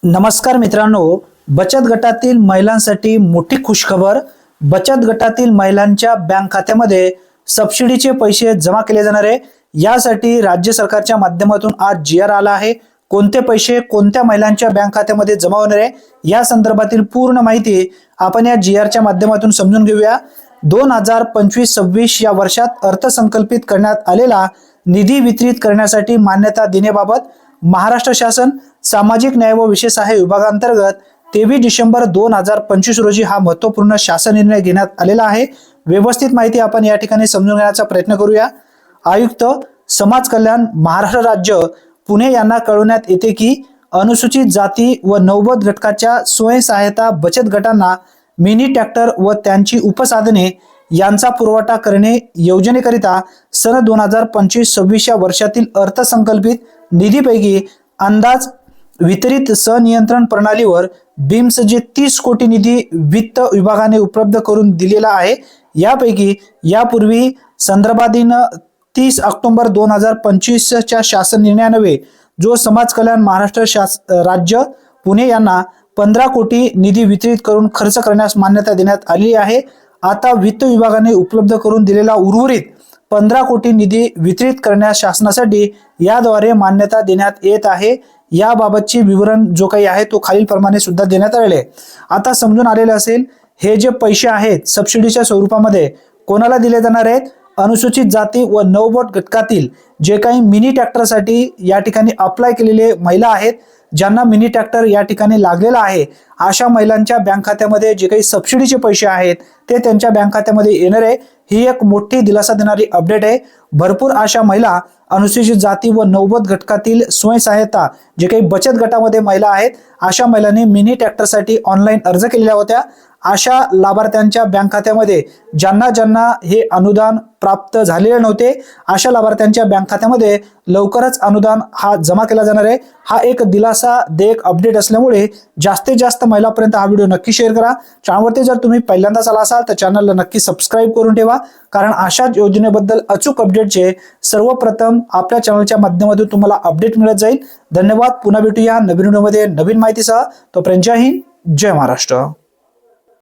नमस्कार मित्रांनो, बचत गटातील महिलांसाठी मोठी खुशखबर। बचत गटातील महिलांच्या बँक खात्यामध्ये सबसिडीचे पैसे जमा केले जाणार आहे। यासाठी राज्य सरकारच्या माध्यमातून आज जीआर आला आहे। कोणते पैसे कोणत्या महिलांच्या बँक खात्यामध्ये जमा होणार आहे या संदर्भातील पूर्ण माहिती आपण या जीआरच्या माध्यमातून समजून घेऊया। 2025-26 या वर्षात अर्थसंकल्पित करण्यात आलेला निधी वितरित करण्यासाठी मान्यता देण्याबाबत महाराष्ट्र शासन सामाजिक न्याय व विशेष सहाय्य विभागांतर्गत 23 डिसेंबर 2025 रोजी हा महत्त्वपूर्ण शासन निर्णय घेण्यात आलेला आहे। व्यवस्थित माहिती आपण या ठिकाणी समजून घेण्याचा प्रयत्न करूया। आयुक्त समाज कल्याण महाराष्ट्र राज्य पुणे यांना कळवण्यात येते की अनुसूचित जाती व नौबत घटकाच्या स्वयंसहायता बचत गटांना मिनी ट्रॅक्टर व त्यांची उपसाधने यांचा पुरवठा करणे योजनेकरिता सन 2025-26 या वर्षातील अर्थसंकल्पित निधीपैकी अंदाज वितरित संनियंत्रण प्रणालीवर बीम्स जे 30 कोटी निधी वित्त विभागाने उपलब्ध करून दिलेला आहे। यापैकी यापूर्वी संदर्भाधीन 30 ऑक्टोबर 2025 च्या शासन निर्णयान्वये जो समाज कल्याण महाराष्ट्र राज्य पुणे यांना 15 कोटी निधी वितरित करून खर्च करण्यास मान्यता देण्यात आली आहे। आता वित्त विभागाने उपलब्ध करून दिलेला उर्वरित 15 कोटी निधी वितरित करण्यास शासनासाठी याद्वारे मान्यता देण्यात येत आहे। याबाबतचे विवरण जो काही आहे तो खालील प्रमाणे सुद्धा देण्यात आलेले आहे। आता समजून आलेले असेल हे जे पैसे आहेत सबसिडीच्या स्वरूपामध्ये कोणाला दिले जाणार आहेत। अनुसूचित जाती व नौबत घटकातील जे काही मिनी ट्रॅक्टरसाठी या ठिकाणी अप्लाय केलेले महिला आहेत, ज्यांना मिनी ट्रॅक्टर या ठिकाणी लागलेला आहे, अशा महिलांच्या बँक खात्यामध्ये जे काही सबसिडीचे पैसे आहेत ते त्यांच्या बँक खात्यामध्ये येणार आहे। ही एक मोठी दिलासा देणारी अपडेट आहे। भरपूर अशा महिला अनुसूचित जाती व नौबत घटकातील स्वयंसहायता जे काही बचत गटामध्ये महिला आहेत अशा महिलांनी मिनी ट्रॅक्टरसाठी ऑनलाईन अर्ज केलेल्या होत्या। अशा लाभार्थ्यांच्या बँक खात्यामध्ये ज्यांना ज्यांना हे अनुदान प्राप्त झालेले नव्हते अशा लाभार्थ्यांच्या बँक खात्यामध्ये लवकरच अनुदान हा जमा केला जाणार आहे। हा एक दिलासादायक अपडेट असल्यामुळे जास्तीत जास्त महिलांपर्यंत हा व्हिडिओ नक्की शेअर करा। चॅनलवरती जर तुम्ही पहिल्यांदाच आला असाल तर चॅनलला नक्की सबस्क्राइब करून ठेवा, कारण अशाच योजनेबद्दल अचूक अपडेटचे सर्वप्रथम आपल्या चॅनलच्या माध्यमातून तुम्हाला अपडेट मिळत जाईल। धन्यवाद। पुन्हा भेटूया नवीन व्हिडिओमध्ये नवीन माहितीसह। तोपर्यंत जय हिंद, जय महाराष्ट्र।